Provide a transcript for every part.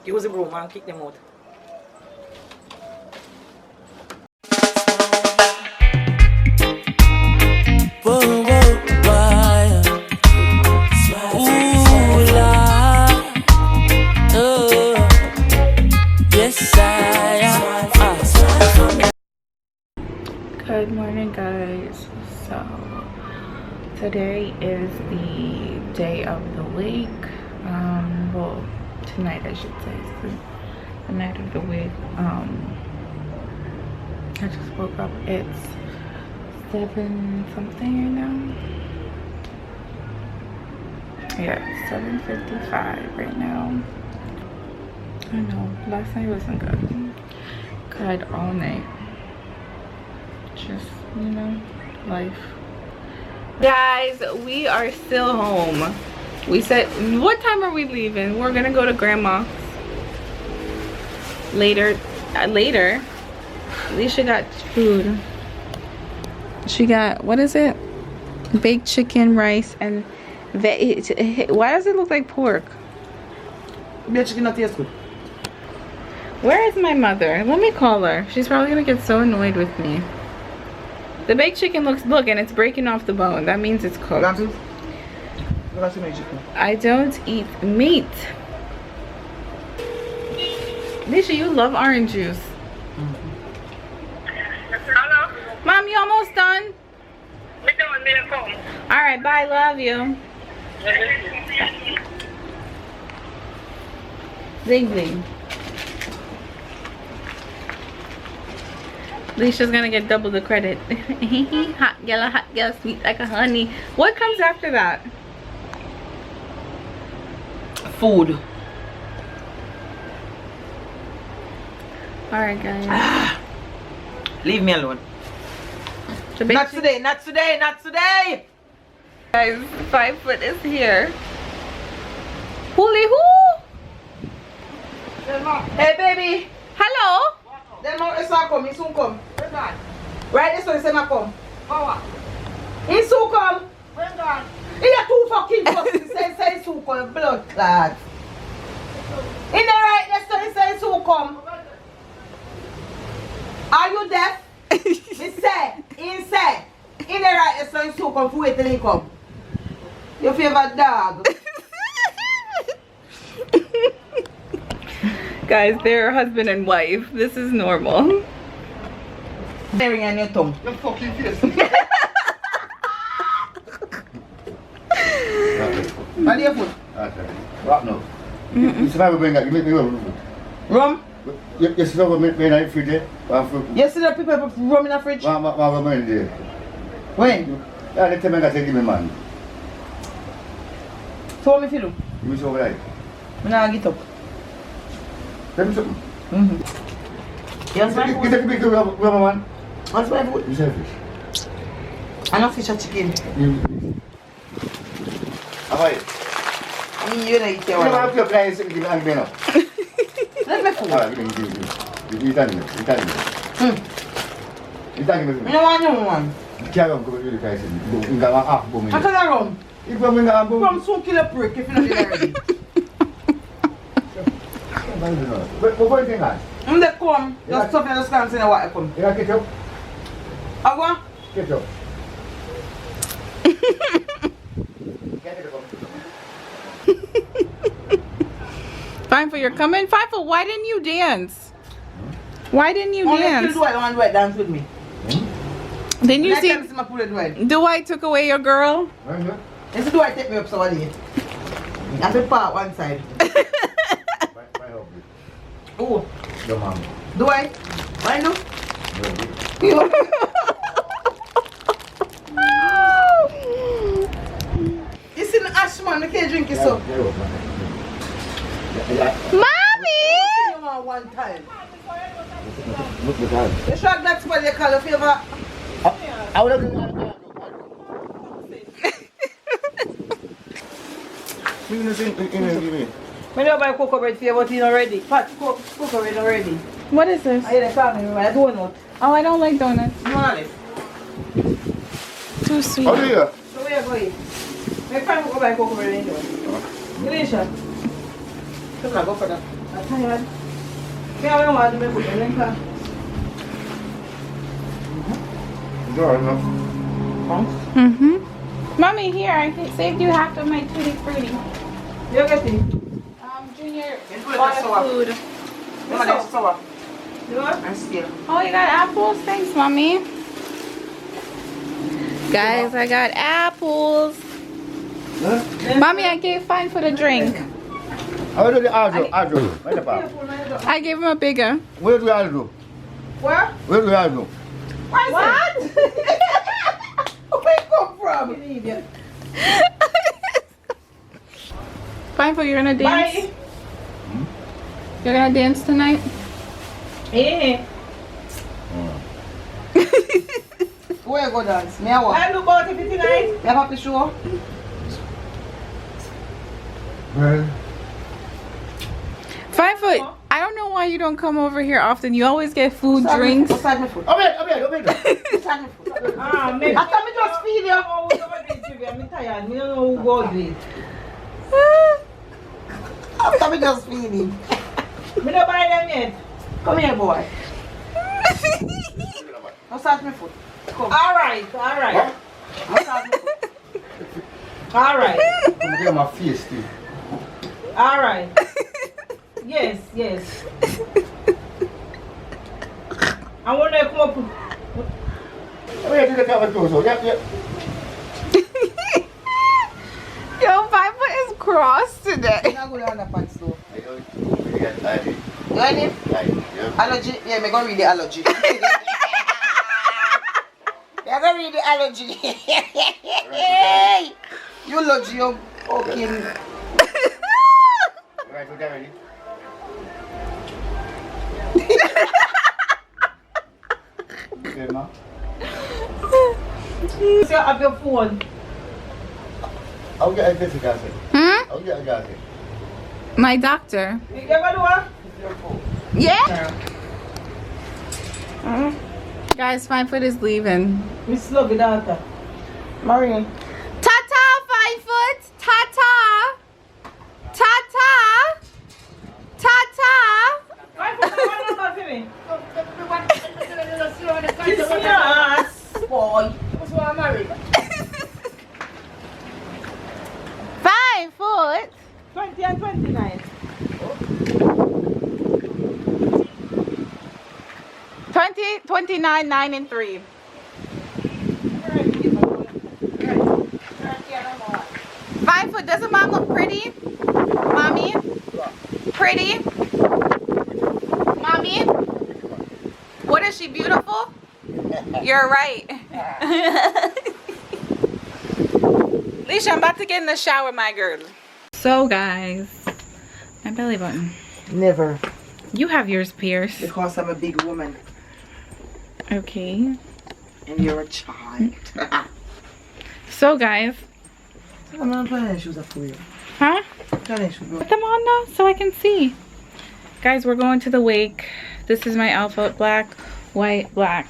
Use the broom and kick them out. Whoa, whoa, why? Ooh, la. Oh, yes, I am. Good morning, guys. So today is the day of the week. Well, tonight I should say is the night of the week. I just woke up. It's 7 something right now. Yeah, 7:55 right now. I know last night wasn't good. Cried all night. Just, you know, life. Guys, we are still home. We said, what time are we leaving? We're gonna go to grandma's later. Alicia got food. She got, what is it? Baked chicken, rice, and why does it look like pork? Baked chicken not taste good. Where is my mother? Let me call her. She's probably gonna get so annoyed with me. The baked chicken looks, look, and it's breaking off the bone. That means it's cooked. I don't eat meat. Nisha, you love orange juice. Hello? Mom, you almost done? Me done, me done come. Alright, bye, love you. Zing zing. Alicia's gonna get double the credit. Hot yellow, sweet like a honey. What comes after that? Food. Alright, guys. Leave me alone. Not today, not today, not today. Guys, 5 foot is here. Hooly hoo! Hey, baby. Hello? Then now it's not come, he soon come. Right this one, it's not come. He soon come. He are too fucking fussy. Say soon come, blood clot. In the right this one, he say soon come. Are you deaf? He say, in the right this one, soon come, wait till he come. Your favorite dog. Guys, they're husband and wife. This is normal. Staring on your tongue. Your fucking face. What do you put? Okay. What now? You survive bring that. You make me rum. Rum? You survive me in the fridge. Yesterday people put rum in the fridge. What rum in there? When? Yeah, the time I say give me man. So what me feel? Give me some right. I'm not get up. Tell me something. Yes, my You food. take a big rum man. What's my food? You selfish. I know fish or chicken. How are you? You know eat You your never one. have to apply something to me now. Let me food. Alright, give me. You tell me. You tell me. You tell me. You don't want no one. Carry on, go to the guys. You got half bomb. I can't rum. You come in and Rum soon kill a prick if you're not ready. What do you think, guys? When they come, just stuff in the scans in the water come. You got ketchup? I go. Ketchup. Fine for your coming. Fine for, why didn't you dance? Why didn't you Only dance? kill Dwight, want Dwight dance with me. Didn't you Next see time see my pull it Dwight. Dwight took away your girl? This is Dwight take me up somebody. I have to part one side. Oh, Your mom. Dwight. Why no? You see the ash man, I can't drink it so. Mommy! You want one time. Look at that. You shrug that to what you call a favor. I would have I don't buy cocoa bread for you, but it's already. Pat, cocoa bread already. What is this? I hear the family, I don't know. Oh, I don't like donuts. You want it? Too sweet. How do you? So where you going? I can't go buy cocoa bread anyway. Alicia. Come on, go for that. I'm tired. I don't want to make it in the Sure enough. Mommy, here, I saved you half of my tutti frutti. You get it? Junior It's good, bought it's sour. food. You want it sour? You want? And still. Oh, you got apples? Thanks, Mommy. Guys, I got apples. Huh? Mommy, I gave fine for the drink. How do the Aldo? Where the pop? I gave him a bigger. Where do the Aldo? Where? Where do the Aldo? What? Where you come from? You idiot. Fine for you're gonna dance? Bye. You're gonna dance tonight? Yeah. Where you go dance? Me a what? I look about it tonight. You have to show? Well, 5 foot. I don't know why you don't come over here often. You always get food, drinks. Beside my foot. Obed. Beside my foot. I can just feed you. I'm tired. Me don't know who go do it. After me just feed him. Me don't buy them yet. Come here, boy. Massage my foot. Come. Alright. Massage my foot. Alright. I'm getting my face too. Alright. Yes. I want to come up. Where did the cover go? So, yeah. Yo, 5 foot is cross today. I'm not going to the pants though. I don't get allergy. You want it? Yeah. Allergy? Yeah, I'm going to read the allergy. You're going to read the allergy. Hey! You allergy, you fucking... Right, so get ready. Okay, ma. You have your phone. I'll get a visit, guys. I'll get a guy. My doctor. You ever do what? Yeah. Guys, 5 foot is leaving. Miss Lovey daughter. Marion. Ta-ta, 5 foot. Ta-ta. Ta-ta. Ta-ta. Why put the one over for me? Kiss me ass, boy. What's why I'm married? 5 foot. 20 and 29. 20, 29, 9 and 3. 5 foot. Doesn't mom look pretty? Mommy? Pretty? Mommy? What is she, beautiful? You're right. Leisha, I'm about to get in the shower, my girl. So guys, my belly button. Never. You have yours pierced. Because I'm a big woman. Okay. And you're a child. So guys. I'm not playing shoes up for you. Huh? Put them on now so I can see. Guys, we're going to the wake. This is my outfit. Black, white, black.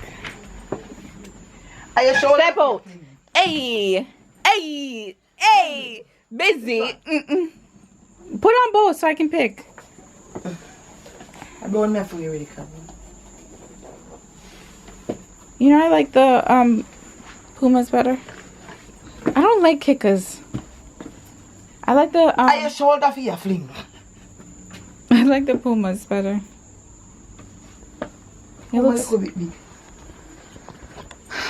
Are you sure? Step out. Hey. Hey. Hey. Busy. Put on both so I can pick. I'm going there for you already, come. You know, I like the Pumas better. I don't like kickers. I like the Are you shoulder for your fling? I like the Pumas better. It looks,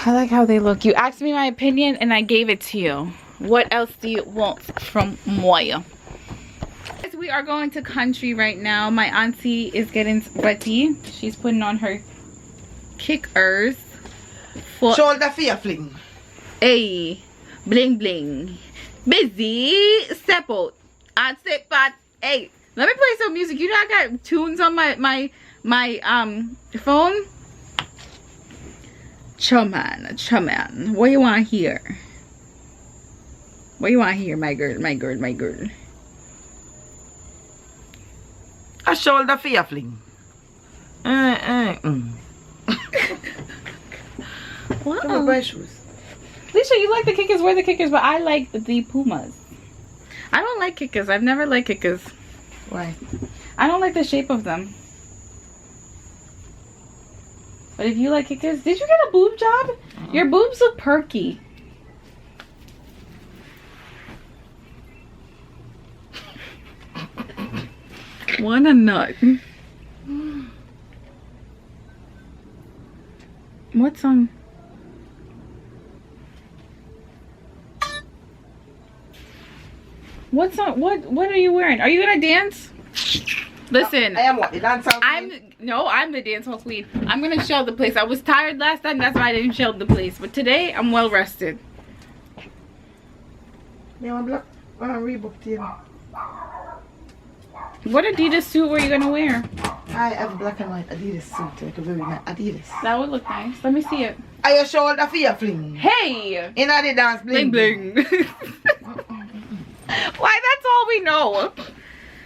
I like how they look. You asked me my opinion and I gave it to you. What else do you want from Moya? We are going to country right now. My auntie is getting ready. She's putting on her kickers. Shoulder for your fling. Hey, bling bling. Busy. Step out. And step back. Hey, let me play some music. You know I got tunes on my phone. Chuman. What you want here? What you want here, my girl? A shoulder for your fling. Wow. My shoes. Lisa, you like the kickers, wear the kickers, but I like the Pumas. I don't like kickers. I've never liked kickers. Why? I don't like the shape of them. But if you like kickers, did you get a boob job? Your boobs look perky. What a nut. What song? What song? What are you wearing? Are you gonna dance? Listen, I am what, the dancer? I'm the dancehall queen. I'm gonna show the place. I was tired last time, that's why I didn't show the place. But today I'm well rested. Yeah, I'm black. Reebok team. What Adidas suit were you gonna wear? I have black and white Adidas suit. Like a very nice Adidas. That would look nice. Let me see it. Are you sure that for your fling? Hey! In the dance bling Bling bling. Why, that's all we know.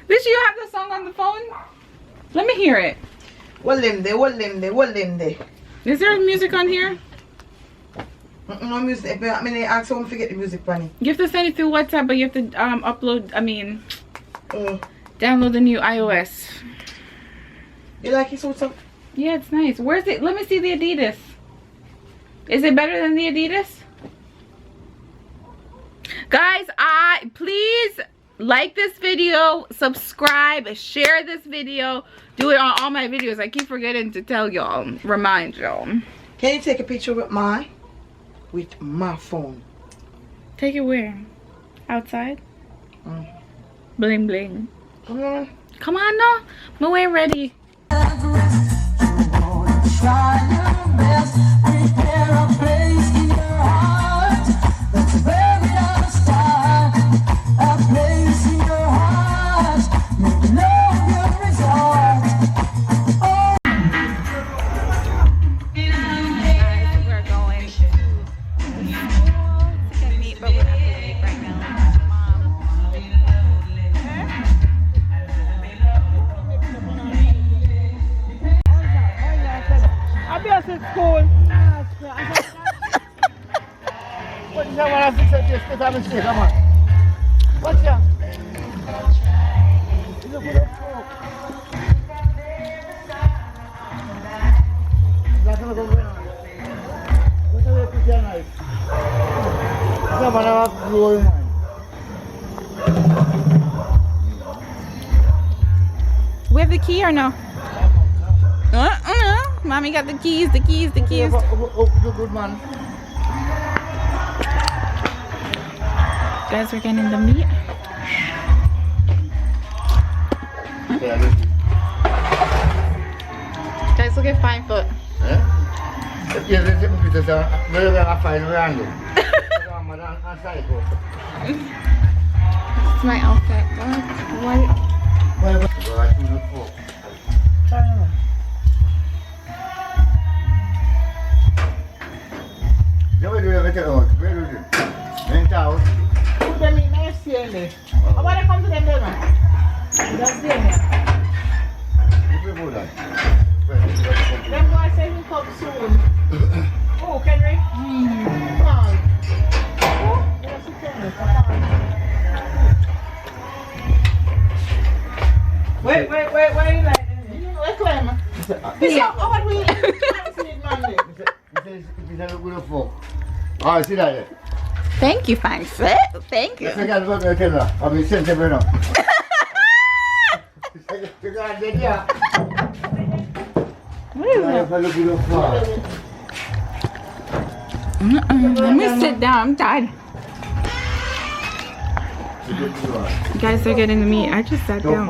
Did you have the song on the phone? Let me hear it. What them there? Is there music on here? No music. I mean, I ask someone to get the music funny. You have to send it through WhatsApp, but you have to download the new iOS. You like it, so? Yeah, it's nice. Where's it? Let me see the Adidas. Is it better than the Adidas? Guys, please like this video, subscribe, share this video, do it on all my videos. I keep forgetting to tell y'all, remind y'all. Can you take a picture with my phone? Take it where? Outside? Bling bling. Come on. Come on now. My way ready. We have the key or no? Mommy got the keys. Good man. Guys, we're getting the meat. Guys, look at 5 foot. It's my outfit. White. I want to come to them there, man. That's them here. Them boys say he'll come soon. Oh, Henry? Come. Oh, what's the Henry? Wait, you like? Wait, Clem. This is what we see that? Thank you, fine sir. Thank you. I mean, send them right now. What is that? Let me sit down. I'm tired. You guys are getting the meat. I just sat down.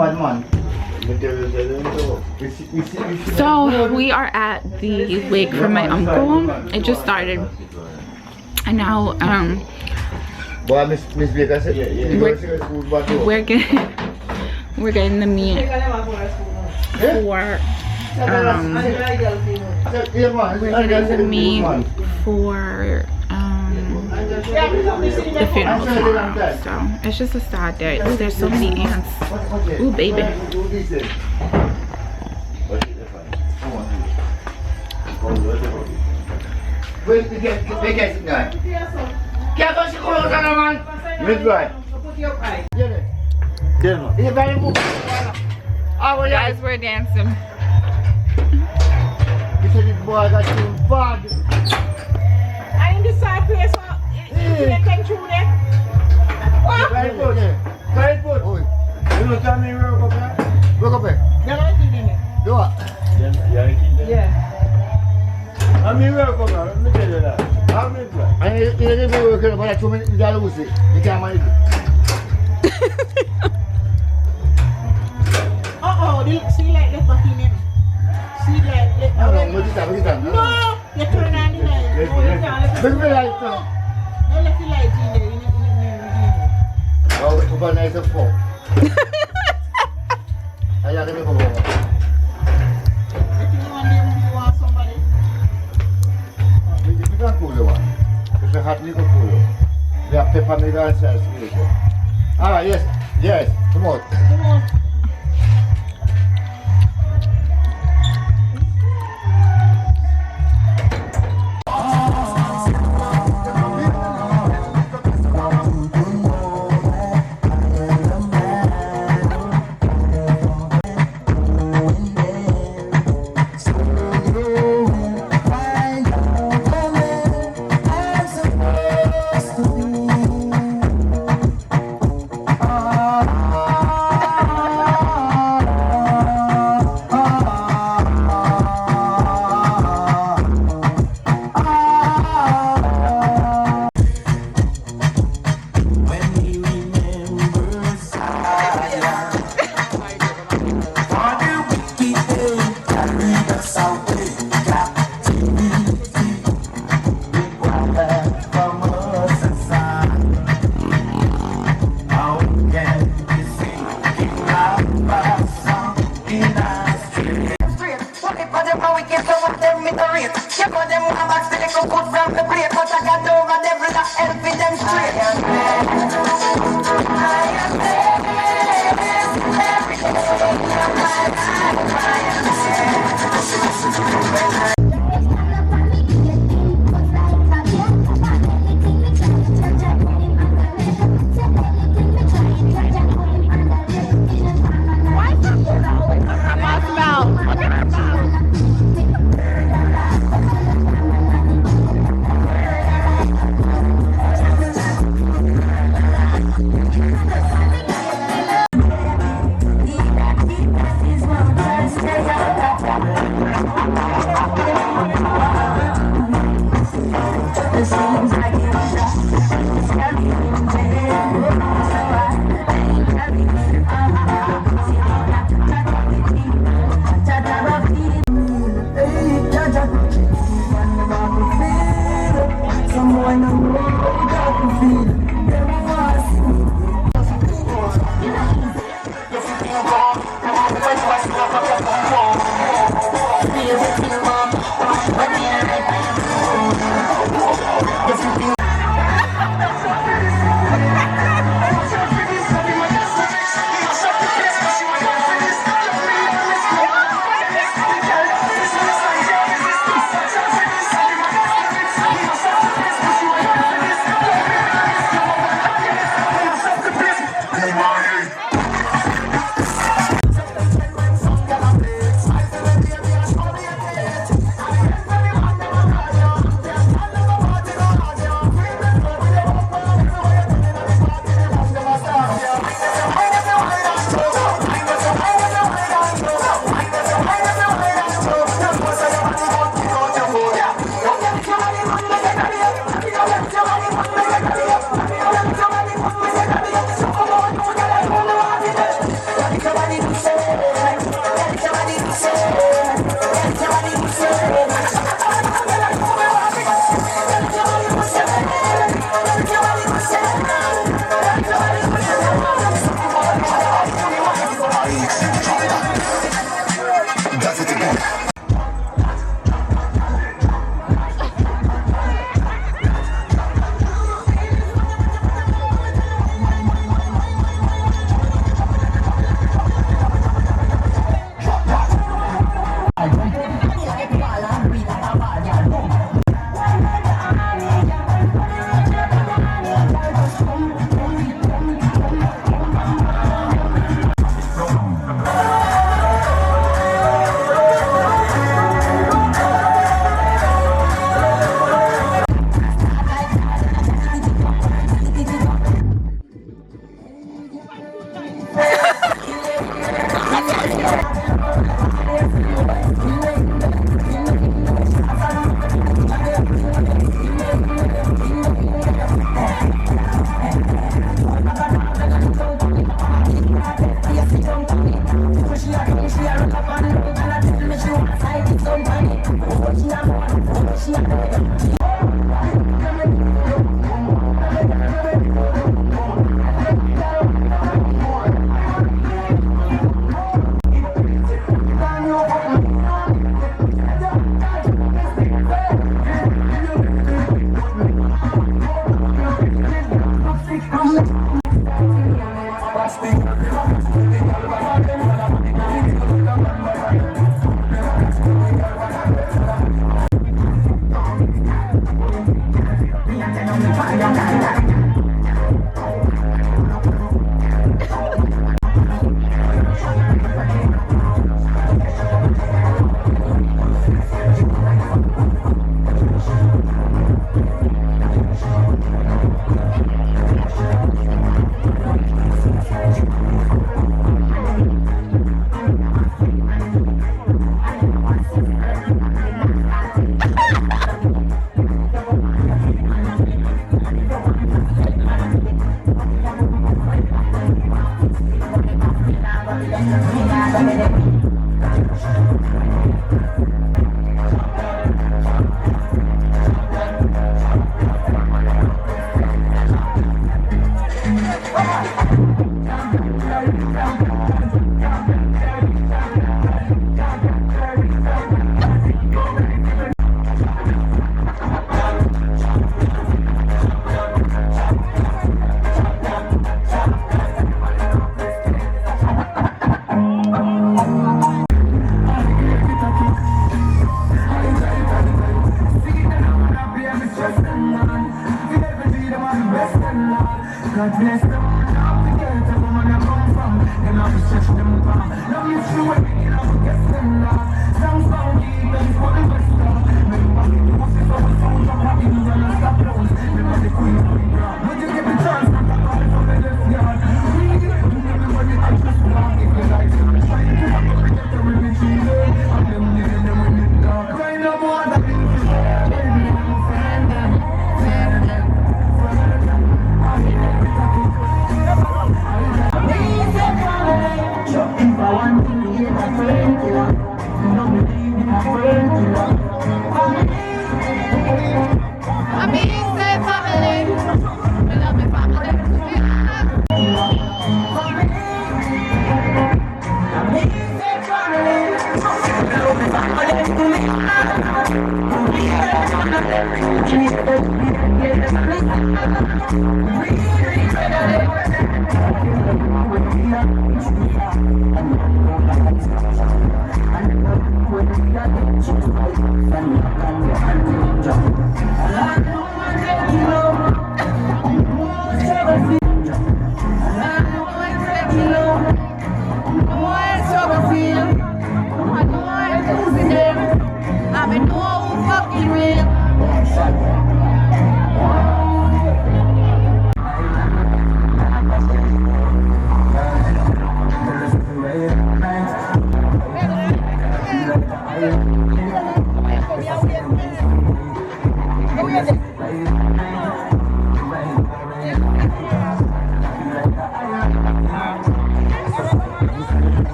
So we are at the wake for my uncle. It just started, and now we're getting the meat for the funeral tomorrow. So it's just a sad day. There's so many ants. Ooh, baby. How are you? Guys, we're dancing. You said this boy got too bad. I in the side place, so you can through there. What? Very good. Very good. Oh, you know tell me where up there? Where up there? You're not eating it. Do what? Yeah. I mean, where up there? Let me tell you that. How many times? And you didn't be working about 2 minutes. You gotta lose it. You can't manage it. See like left back in him. See like left No, back. what is that? No, you turn on the light. No, you can't left Bring me it. light now. No, left the light in there. You know. Oh, open nice and full. I got to make a move. If you want somebody. You can cool the one. It's a hot nickel cool. We have pepper made and sauce. Ah, yes. Yes. Come on. Come on.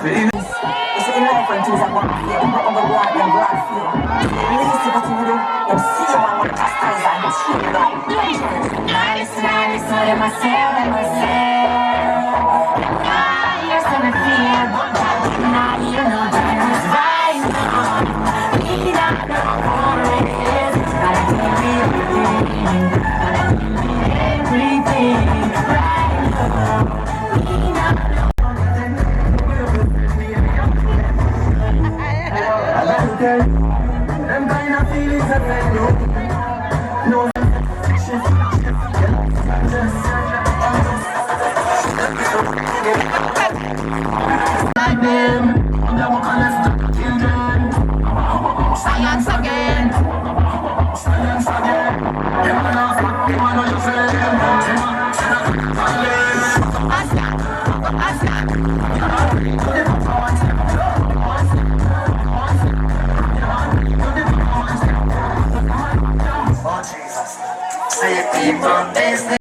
It's in life when things are going to feel, but overboard and blood flow. Least if I can do, them see you and want to chastise and cheat you like dangerous. I listen, them I say, here's some fear, but now you know that it's right now. We don't know what it is, gotta give me everything, right now. We don't know. Them kind of feelings affect you. No, like them, they won't understand children. Science again. Science again. They wanna know you say people business.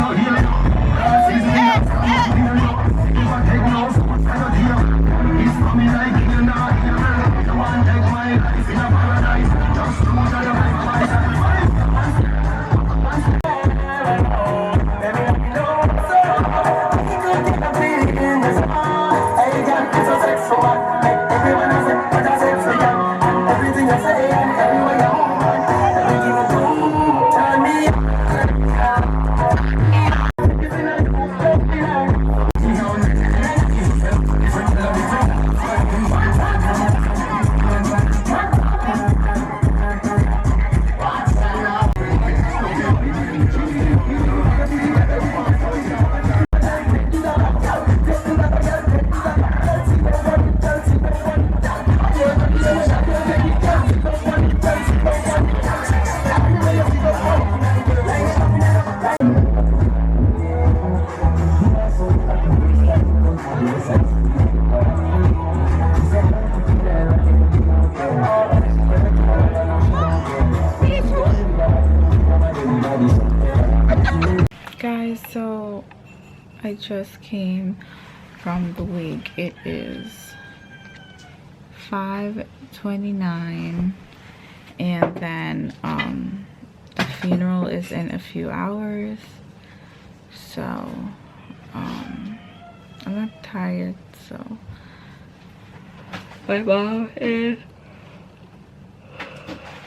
Guys, so I just came from the wake. It is 5:29 and then the funeral is in a few hours, so I'm not tired, so my mom is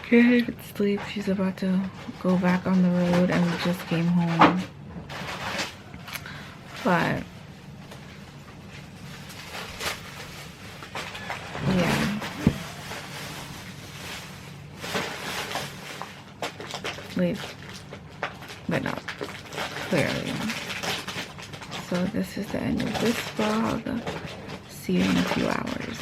getting sleep. She's about to go back on the road and we just came home. But yeah, wait, but not clearly. So this is the end of this vlog. See you in a few hours.